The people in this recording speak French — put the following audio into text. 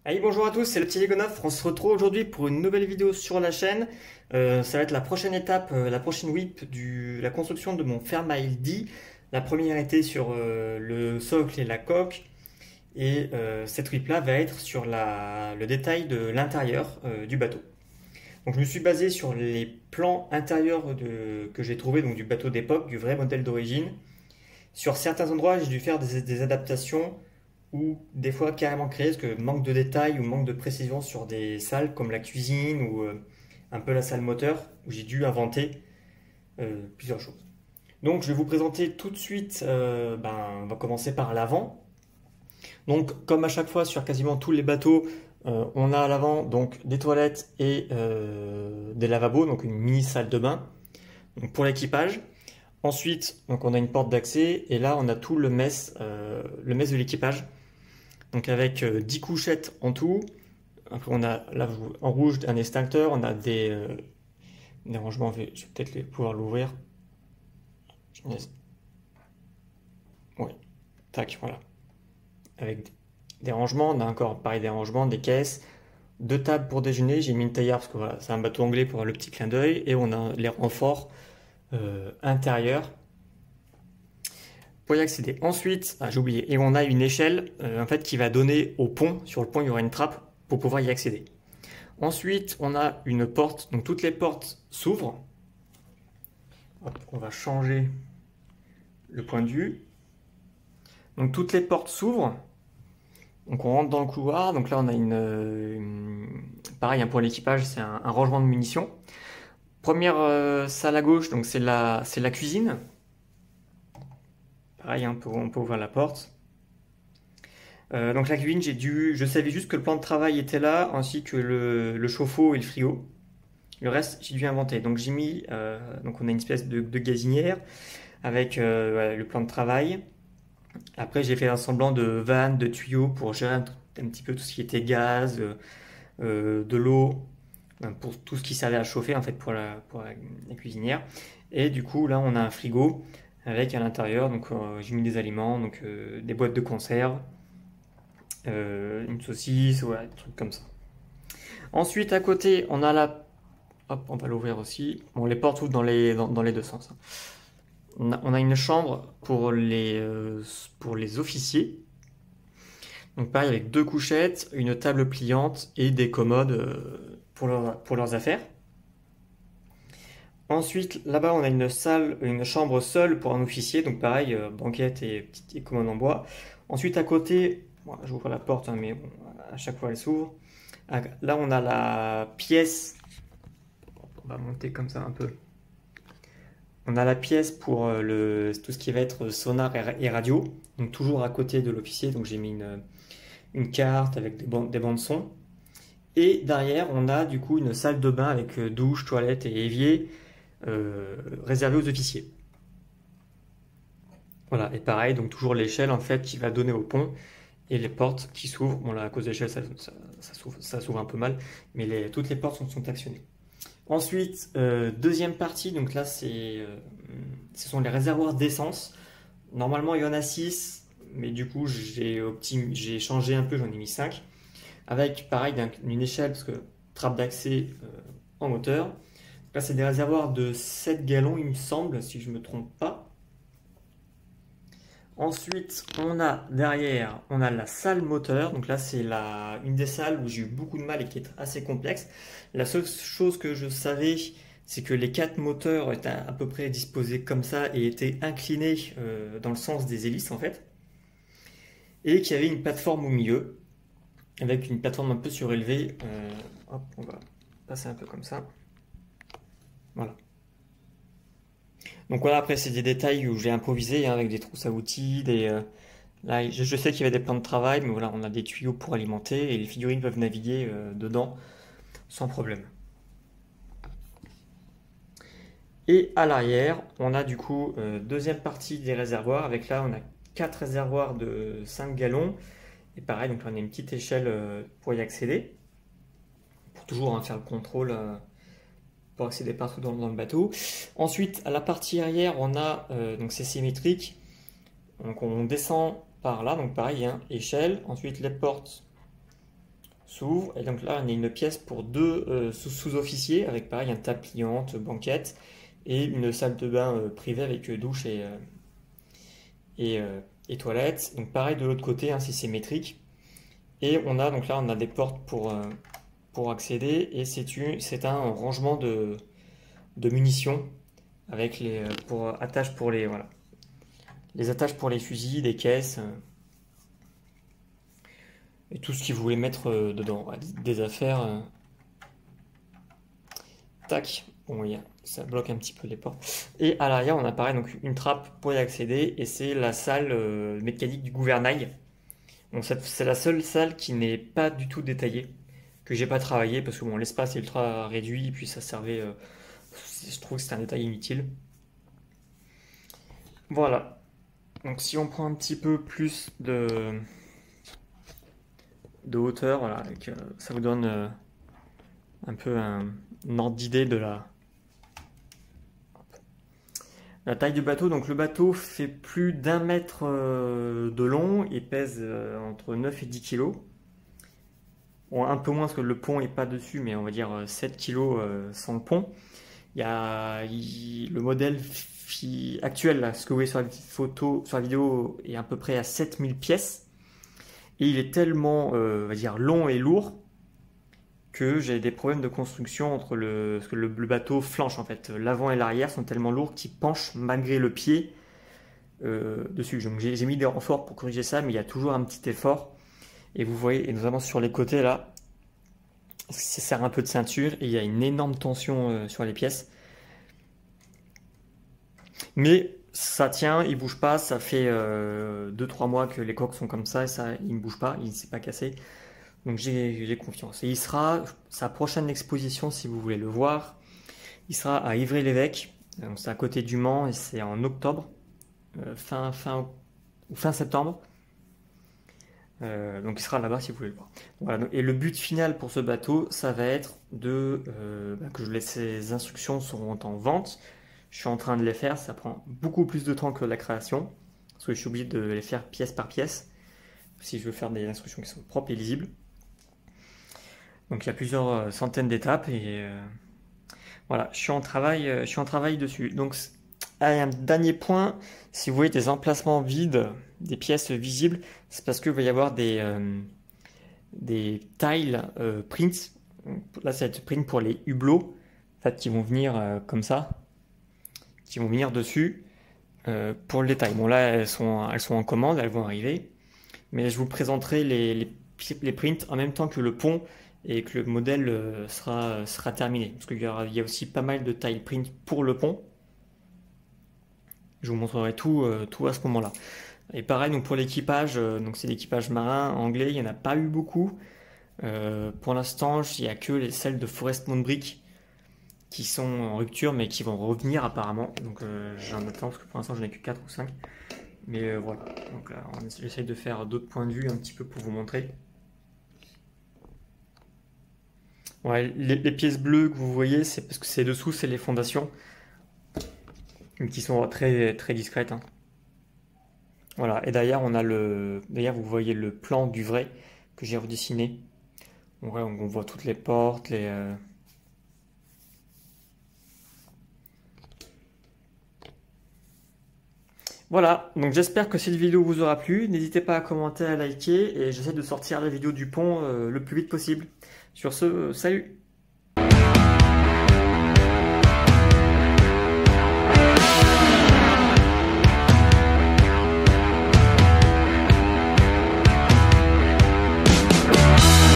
Allez, bonjour à tous, c'est le petit Legonov. On se retrouve aujourd'hui pour une nouvelle vidéo sur la chaîne. Ça va être la prochaine étape, la prochaine whip de la construction de mon Fairmile D. La première était sur le socle et la coque. Et cette whip là va être sur le détail de l'intérieur du bateau. Donc je me suis basé sur les plans intérieurs que j'ai trouvé donc du bateau d'époque, du vrai modèle d'origine. Sur certains endroits, j'ai dû faire des adaptations ou des fois carrément créer parce que manque de détails ou manque de précision sur des salles comme la cuisine ou un peu la salle moteur où j'ai dû inventer plusieurs choses. Donc je vais vous présenter tout de suite, on va commencer par l'avant. Donc comme à chaque fois sur quasiment tous les bateaux, on a à l'avant donc des toilettes et des lavabos, donc une mini salle de bain donc pour l'équipage. Ensuite, donc on a une porte d'accès et là on a tout le mess de l'équipage. Donc avec 10 couchettes en tout. Après on a là en rouge un extincteur, on a des rangements, je vais peut-être pouvoir l'ouvrir. Oui, tac, voilà. Avec des rangements, on a encore pareil des rangements, des caisses, deux tables pour déjeuner, j'ai mis une théière parce que voilà, c'est un bateau anglais pour avoir le petit clin d'œil, et on a les renforts intérieurs pour y accéder. Ensuite, j'ai oublié, et on a une échelle en fait qui va donner au pont. Sur le pont, il y aura une trappe pour pouvoir y accéder. Ensuite, on a une porte, donc toutes les portes s'ouvrent. On va changer le point de vue. Donc toutes les portes s'ouvrent. Donc on rentre dans le couloir. Donc là, on a pareil, pour l'équipage, c'est un rangement de munitions. Première salle à gauche, donc c'est la cuisine. Pareil, on peut ouvrir la porte. Donc la cuisine, je savais juste que le plan de travail était là, ainsi que le chauffe-eau et le frigo. Le reste, j'ai dû inventer. Donc j'ai mis, donc on a une espèce de gazinière avec le plan de travail. Après, j'ai fait un semblant de vanne, de tuyaux pour gérer un petit peu tout ce qui était gaz, de l'eau, pour tout ce qui servait à chauffer en fait pour la cuisinière. Et du coup, là, on a un frigo avec à l'intérieur, donc j'ai mis des aliments, donc des boîtes de conserve, une saucisse, voilà, des trucs comme ça. Ensuite, à côté, on a la... Hop, on va l'ouvrir aussi. Bon, les portes ouvrent dans les deux sens, hein. On a une chambre pour les officiers. Donc pareil, avec deux couchettes, une table pliante et des commodes pour leurs affaires. Ensuite, là-bas, on a une chambre seule pour un officier. Donc pareil, banquette et commode en bois. Ensuite, à côté, bon, j'ouvre la porte, hein, mais bon, à chaque fois elle s'ouvre. Là, on a la pièce. On va monter comme ça un peu. On a la pièce pour tout ce qui va être sonar et radio, donc toujours à côté de l'officier. Donc j'ai mis une carte avec des bandes son. Et derrière, on a du coup une salle de bain avec douche, toilette et évier réservée aux officiers. Voilà, et pareil, donc toujours l'échelle en fait qui va donner au pont et les portes qui s'ouvrent. Bon là, à cause de l'échelle, ça s'ouvre un peu mal, mais toutes les portes sont actionnées. Ensuite, deuxième partie, donc là ce sont les réservoirs d'essence. Normalement il y en a 6, mais du coup j'ai changé un peu, j'en ai mis 5. Avec pareil une échelle, parce que trappe d'accès en moteur. Là c'est des réservoirs de 7 gallons il me semble, si je ne me trompe pas. Ensuite, derrière, on a la salle moteur. Donc là, c'est une des salles où j'ai eu beaucoup de mal et qui est assez complexe. La seule chose que je savais, c'est que les 4 moteurs étaient à peu près disposés comme ça et étaient inclinés dans le sens des hélices en fait. Et qu'il y avait une plateforme au milieu, avec une plateforme un peu surélevée. Hop, on va passer un peu comme ça. Voilà. Donc voilà, après c'est des détails où j'ai improvisé, hein, avec des trousses à outils, là je sais qu'il y avait des plans de travail, mais voilà, on a des tuyaux pour alimenter et les figurines peuvent naviguer dedans sans problème. Et à l'arrière, on a du coup deuxième partie des réservoirs, avec là on a 4 réservoirs de 5 gallons. Et pareil, donc là on a une petite échelle pour y accéder, pour toujours, hein, faire le contrôle pour accéder partout dans le bateau. Ensuite, à la partie arrière, on a, donc c'est symétrique, donc on descend par là, donc pareil, hein, échelle. Ensuite, les portes s'ouvre. Et donc là, on a une pièce pour deux sous-officiers avec pareil un table pliante, banquette et une salle de bain privée avec douche et, et toilette. Donc pareil de l'autre côté, hein, c'est symétrique. Et on a donc là, on a des portes pour accéder et c'est un rangement de munitions avec les attaches pour les voilà, les attaches pour les fusils, des caisses et tout ce qu'ils voulaient mettre dedans, des affaires. Tac, bon, ça bloque un petit peu les portes. Et à l'arrière, on a pareil donc une trappe pour y accéder et c'est la salle mécanique du gouvernail. Donc c'est la seule salle qui n'est pas du tout détaillée, que j'ai pas travaillé parce que bon, l'espace est ultra réduit et puis ça servait. Je trouve que c'était un détail inutile. Voilà. Donc si on prend un petit peu plus de hauteur, voilà, ça vous donne un peu un ordre d'idée de la taille du bateau. Donc le bateau fait plus d'1 mètre de long et pèse entre 9 et 10 kg. Bon, un peu moins parce que le pont n'est pas dessus, mais on va dire 7 kg sans le pont. Le modèle actuel, là, ce que vous voyez sur la photo, sur la vidéo, est à peu près à 7000 pièces. Et il est tellement, on va dire, long et lourd que j'ai des problèmes de construction parce que le bateau flanche en fait. L'avant et l'arrière sont tellement lourds qu'ils penchent malgré le pied dessus. Donc j'ai mis des renforts pour corriger ça, mais il y a toujours un petit effort. Et vous voyez, et notamment sur les côtés là, ça sert un peu de ceinture et il y a une énorme tension sur les pièces. Mais ça tient, il bouge pas, ça fait 2-3 mois que les coques sont comme ça et ça, il ne bouge pas, il ne s'est pas cassé. Donc j'ai confiance. Et il sera, sa prochaine exposition, si vous voulez le voir, il sera à Ivry-l'Évêque, c'est à côté du Mans et c'est en octobre, fin septembre. Donc il sera là-bas si vous voulez le voir. Voilà, et le but final pour ce bateau, ça va être que je laisse les instructions seront en vente. Je suis en train de les faire, ça prend beaucoup plus de temps que la création, parce que je suis obligé de les faire pièce par pièce, si je veux faire des instructions qui sont propres et lisibles. Donc il y a plusieurs centaines d'étapes et voilà, je suis en travail dessus. Donc un dernier point, si vous voyez des emplacements vides, des pièces visibles, c'est parce qu'il va y avoir des tiles print. Là, ça va être print pour les hublots, en fait, qui vont venir comme ça, qui vont venir dessus pour le détail. Bon là, elles sont en commande, elles vont arriver, mais je vous présenterai les prints en même temps que le pont et que le modèle sera terminé. Parce qu'il y a aussi pas mal de tile print pour le pont. Je vous montrerai tout à ce moment-là. Et pareil, donc pour l'équipage, donc c'est l'équipage marin anglais, il n'y en a pas eu beaucoup. Pour l'instant, il n'y a que celles de Forest Montbrick qui sont en rupture, mais qui vont revenir apparemment. Donc j'en attends, parce que pour l'instant, j'en ai que 4 ou 5. Mais voilà, donc là, j'essaye de faire d'autres points de vue un petit peu pour vous montrer. Ouais, les pièces bleues que vous voyez, c'est parce que c'est dessous, c'est les fondations, qui sont très, très discrètes. Hein. Voilà, et derrière, derrière, vous voyez le plan du vrai que j'ai redessiné. Donc, ouais, on voit toutes les portes, Voilà, donc j'espère que cette vidéo vous aura plu. N'hésitez pas à commenter, à liker, et j'essaie de sortir la vidéo du pont le plus vite possible. Sur ce, salut!